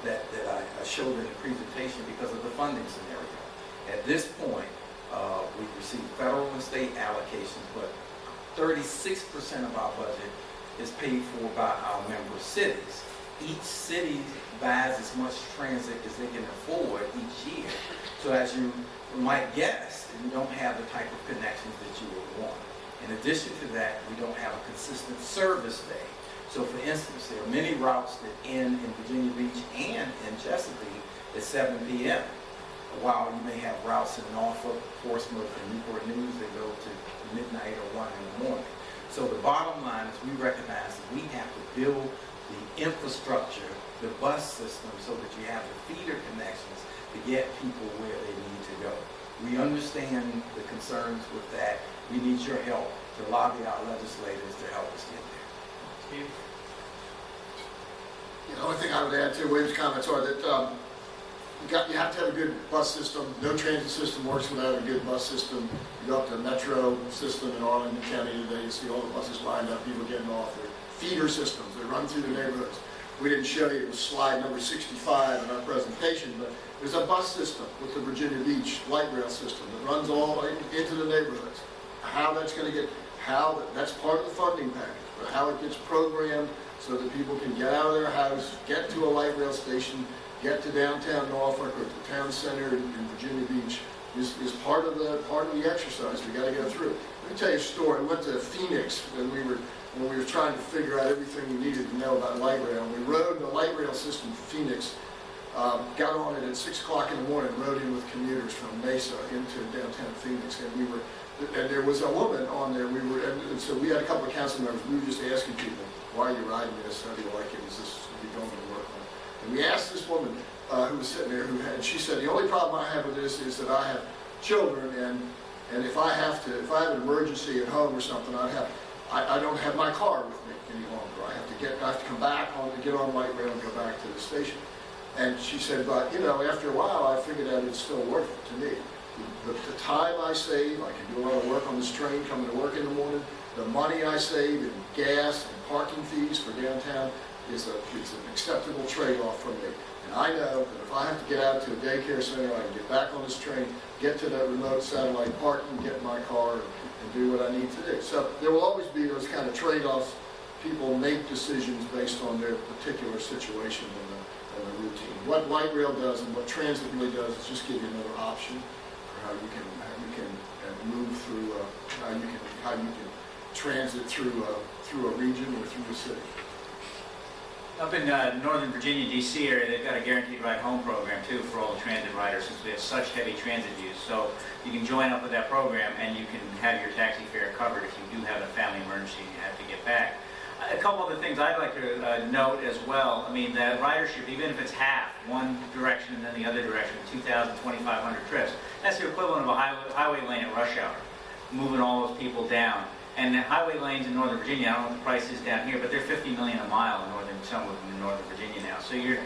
that I showed in the presentation because of the funding scenario. At this point, we've received federal and state allocations, but 36% of our budget is paid for by our member cities. Each city buys as much transit as they can afford each year. So as you might guess, we don't have the type of connections that you would want. In addition to that, we don't have a consistent service day. So for instance, there are many routes that end in Virginia Beach and in Chesapeake at 7 p.m. While you may have routes in Norfolk, Portsmouth, and Newport News that go to midnight or 1 in the morning. So the bottom line is we recognize that we have to build the infrastructure, the bus system, so that you have the feeder connections to get people where they need to go. We understand the concerns with that. We need your help to lobby our legislators to help us get there. Steve? The only thing I would add to William's comments are that you have to have a good bus system. No transit system works without a good bus system. You go up to the metro system in Arlington County today, you see all the buses lined up, people getting off. They're feeder systems. They run through the neighborhoods. We didn't show you, it was slide number 65 in our presentation, but there's a bus system with the Virginia Beach light rail system that runs all into the neighborhoods. How that's going to get, that's part of the funding package, but how it gets programmed so that people can get out of their house, get to a light rail station, get to downtown Norfolk or to town center in Virginia Beach is part of the exercise we got to go through. Let me tell you a story. We went to Phoenix when we were trying to figure out everything we needed to know about light rail. We rode the light rail system to Phoenix, got on it at 6 o'clock in the morning, rode in with commuters from Mesa into downtown Phoenix, and there was a woman on there. And so we had a couple of council members. We were just asking people, "Why are you riding this? How do you like it? Is this you going to work on?" And we asked this woman who was sitting there, and she said, "The only problem I have with this is that I have children, and if I have an emergency at home or something, I don't have my car with me any longer. I have to come back to get on light rail and go back to the station." And she said, "But after a while, I figured out it's still worth it to me. The time I save, I can do a lot of work on this train coming to work in the morning. The money I save in gas and parking fees for downtown it's an acceptable trade-off for me. And I know that if I have to get out to a daycare center, I can get back on this train, get to that remote satellite parking, get in my car, and do what I need to do." So there will always be those kind of trade-offs. People make decisions based on their particular situation and the routine. What light rail does and what transit really does is just give you another option for how you can move through, how you can transit through a region or through a city. Up in Northern Virginia, D.C. area, they've got a guaranteed ride home program too for all the transit riders since we have such heavy transit use. So you can join up with that program and you can have your taxi fare covered if you do have a family emergency and you have to get back. A couple other things I'd like to note as well. I mean, the ridership, even if it's half, one direction and then the other direction, 2,000, 2,500 trips, that's the equivalent of a highway lane at rush hour, moving all those people down. And the highway lanes in Northern Virginia, I don't know what the price is down here, but they're $50 million a mile in some of them in Northern Virginia now. So you're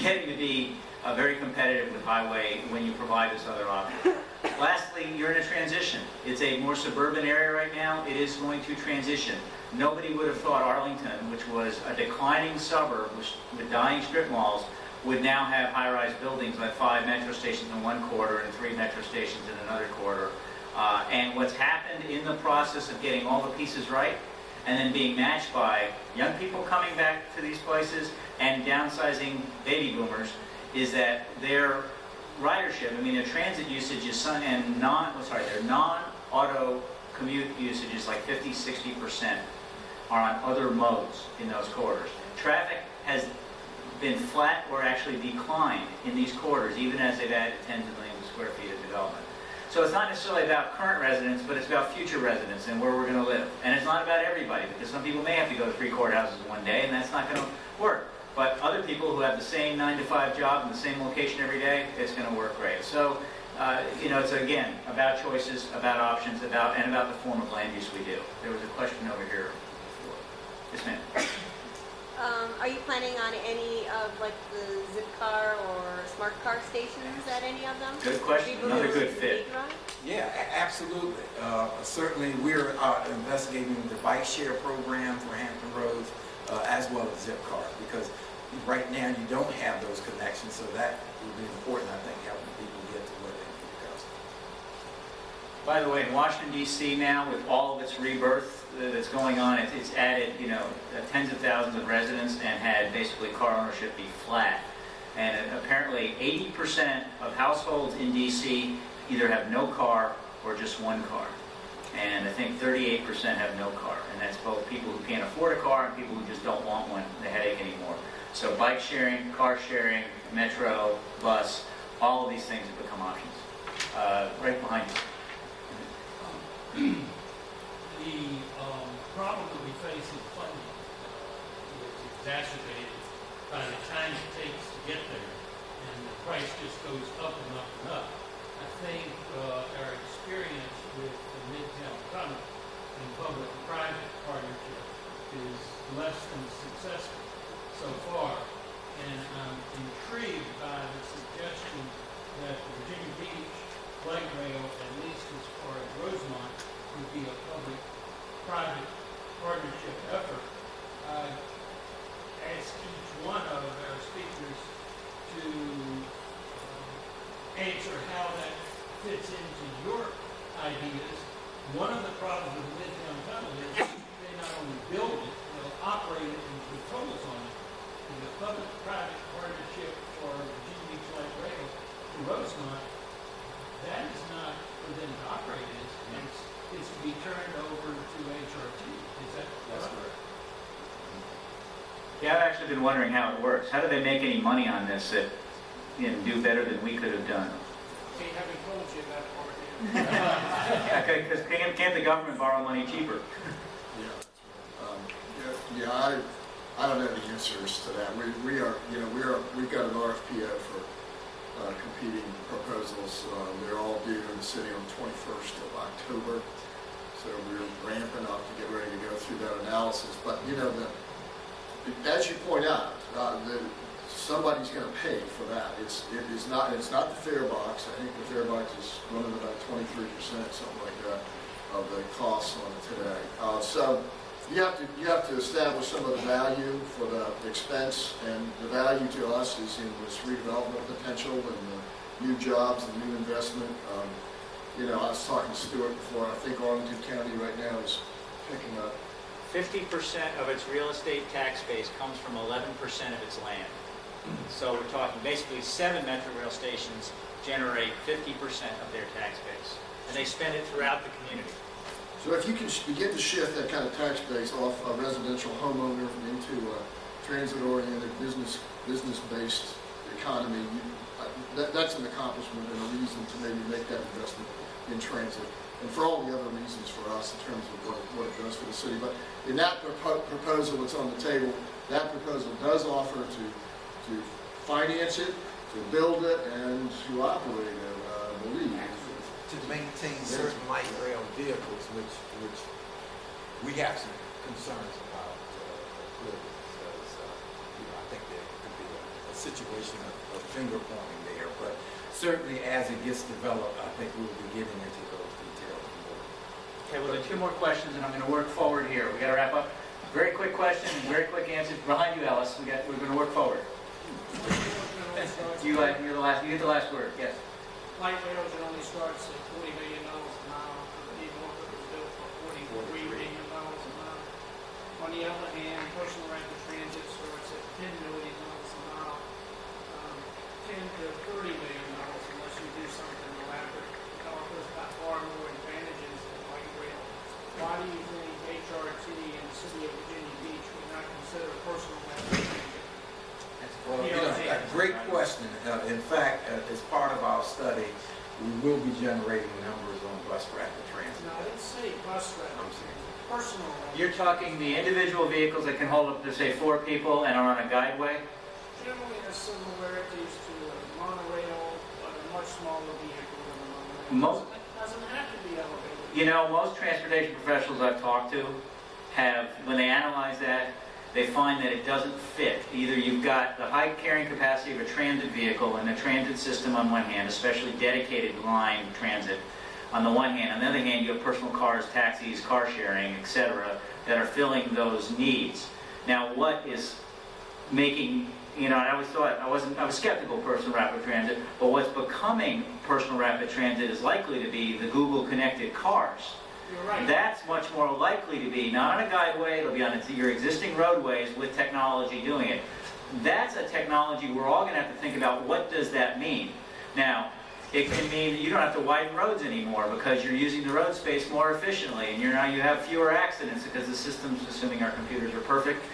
getting to be very competitive with highway when you provide this other option. Lastly, you're in a transition. It's a more suburban area right now. It is going to transition. Nobody would have thought Arlington, which was a declining suburb with dying strip malls, would now have high-rise buildings like 5 metro stations in one quarter and 3 metro stations in another quarter. And what's happened in the process of getting all the pieces right and then being matched by young people coming back to these places and downsizing baby boomers is that their ridership, I mean their transit usage is their non-auto commute usage is like 50-60% are on other modes in those corridors. Traffic has been flat or actually declined in these corridors even as they've added tens of millions of square feet of development. So it's not necessarily about current residents, but it's about future residents and where we're going to live. And it's not about everybody, because some people may have to go to 3 courthouses one day, and that's not going to work. But other people who have the same 9-to-5 job in the same location every day, it's going to work great. So, it's again about choices, about options, and about the form of land use we do. There was a question over here before. Yes, ma'am. Are you planning on any of like the Zipcar or Smart Car stations at any of them? Good question. Another good fit. Yeah, absolutely. Certainly, we're investigating the bike share program for Hampton Roads as well as Zipcar, because right now you don't have those connections, so that would be important, I think, helping people get to where they need to go. By the way, in Washington, D.C. now, with all of its rebirth that's going on, it's added, tens of thousands of residents and had basically car ownership be flat. And apparently 80% of households in D.C. either have no car or just one car. And I think 38% have no car. And that's both people who can't afford a car and people who just don't want one, the headache anymore. So bike sharing, car sharing, metro, bus, all of these things have become options. Right behind you. The problem that we face in funding is exacerbated by the time it takes to get there, and the price just goes up and up and up. I think our experience with the Midtown Tunnel and public-private partnership is less than successful so far, and I'm intrigued by the suggestion that the Virginia Beach light rail, at least as far as Rosemont, would be a public-private partnership effort. I ask each one of our speakers to answer how that fits into your ideas. One of the problems with the Midtown Tunnel is they not only build it, they'll operate it and put tolls on it. And the public-private partnership for Virginia Beach Light Rail to Rosemont, that is not for them to operate it. It's to be turned over to HRT. Is that correct? Yeah, I've actually been wondering how it works. How do they make any money on this that do better than we could have done? They haven't told you that part yet. Because can't the government borrow money cheaper? I don't know the answers to that. We've got an RFP out for competing proposals. They're all due in the city on the 21st of October. So we're ramping up to get ready to go through that analysis. But as you point out, somebody's going to pay for that. It's not the fare box. I think the fare box is running about 23%, something like that, of the costs on it today. So you have to establish some of the value for the expense, and the value to us is in this redevelopment potential and the new jobs and new investment. I was talking to Stuart before. I think Arlington County right now is picking up 50% of its real estate tax base comes from 11% of its land. So we're talking basically 7 Metro rail stations generate 50% of their tax base. And they spend it throughout the community. So if you can begin to shift that kind of tax base off a residential homeowner into a transit-oriented, business-based economy, that's an accomplishment and a reason to maybe make that investment in transit. And for all the other reasons for us in terms of what it does for the city. But in that proposal that's on the table, that proposal does offer to finance it, to build it, and to operate it, I believe. To maintain certain light rail vehicles, which we have some concerns about, because I think there could be a situation of finger pointing there. But certainly, as it gets developed, I think we will be getting into those details more. Okay, well, there are 2 more questions, and I'm going to work forward here. We got to wrap up. Very quick question, very quick answer. Behind you, Ellis. We're going to work forward. You're the last. You get the last word. Yes. Light rails, it only starts at $40 million a mile. Even Norfolk was built for $43 million a mile. On the other hand, personal rapid transit starts at $10 million a mile, $10 to $30 million unless you do something elaborate. It offers by far more advantages than light rail. Why do you think HRT and the city of Virginia Beach would not consider personal rapid transit? Well, a great question. In fact, as part of our study, we will be generating numbers on bus rapid transit. No, I didn't say bus I'm rapid, saying, personal. You're talking the individual vehicles that can hold up to, say, 4 people and are on a guideway? Generally has similarities to a monorail, but a much smaller vehicle than a monorail. It doesn't have to be elevated. You know, most transportation professionals I've talked to have, when they analyze that, they find that it doesn't fit. Either you've got the high carrying capacity of a transit vehicle and a transit system on one hand, especially dedicated line transit on the one hand. On the other hand, you have personal cars, taxis, car sharing, etc., that are filling those needs. Now, what is making, you know, I always thought, I was skeptical of personal rapid transit, but what's becoming personal rapid transit is likely to be the Google connected cars. You're right. That's much more likely to be not on a guideway, it'll be on your existing roadways with technology doing it. That's a technology we're all going to have to think about, what does that mean? Now, it can mean that you don't have to widen roads anymore because you're using the road space more efficiently, and you have fewer accidents because the systems, assuming our computers are perfect,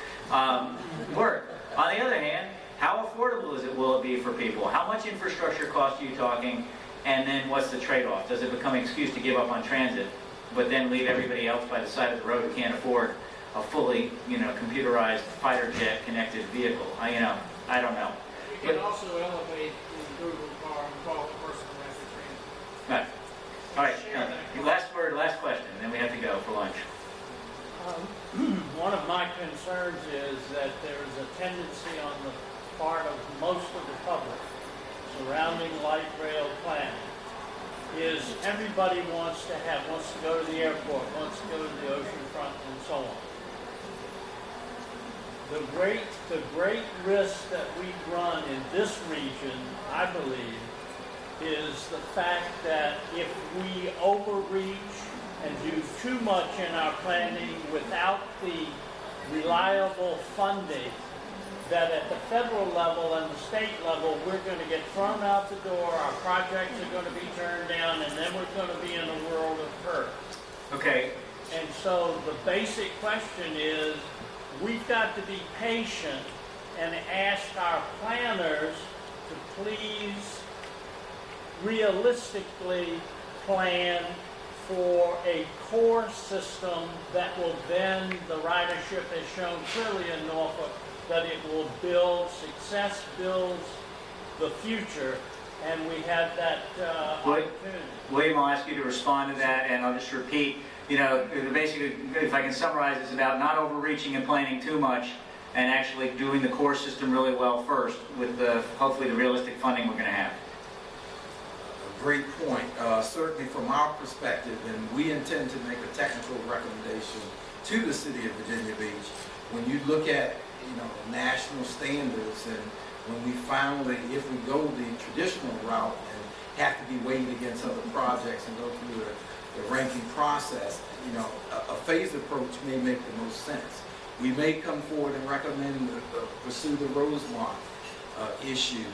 work. On the other hand, how affordable will it be for people? How much infrastructure cost are you talking? And then what's the trade-off? Does it become an excuse to give up on transit, but then leave everybody else by the side of the road who can't afford a fully, computerized fighter jet connected vehicle? I don't know. You can also elevate the Google car and call it personal rapid transit. Right. All right. Last word, last question, then we have to go for lunch. One of my concerns is that there's a tendency on the part of most of the public surrounding light rail planning is everybody wants to go to the airport, wants to go to the ocean front, and so on. The great risk that we run in this region, I believe, is the fact that if we overreach and do too much in our planning without the reliable funding, that at the federal level and the state level, we're going to get thrown out the door, our projects are going to be turned down, and then we're going to be in a world of hurt. Okay. And so the basic question is, we've got to be patient and ask our planners to please realistically plan for a core system that will bend the ridership as shown clearly in Norfolk, that it will build, success builds the future, and we have that opportunity. William, I'll ask you to respond to that, and I'll just repeat, basically, if I can summarize, it's about not overreaching and planning too much, and actually doing the core system really well first, with hopefully the realistic funding we're going to have. great point. Certainly from our perspective, and we intend to make a technical recommendation to the city of Virginia Beach. When you look at, national standards, and when we finally, if we go the traditional route and have to be weighed against other projects and go through the ranking process, a phased approach may make the most sense. We may come forward and recommend pursue the Rosemont issue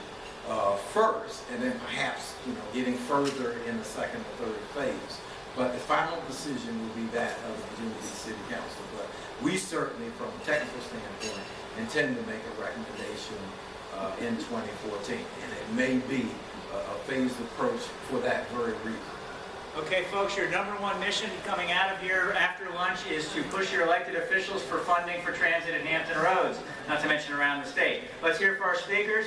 first, and then perhaps getting further in the second or third phase. But the final decision will be that of the Virginia Beach City Council. But we certainly, from a technical standpoint, intend to make a recommendation in 2014, and it may be a phased approach for that very reason. Okay, folks, your number one mission coming out of here after lunch is to push your elected officials for funding for transit at Hampton Roads, not to mention around the state. Let's hear for our speakers.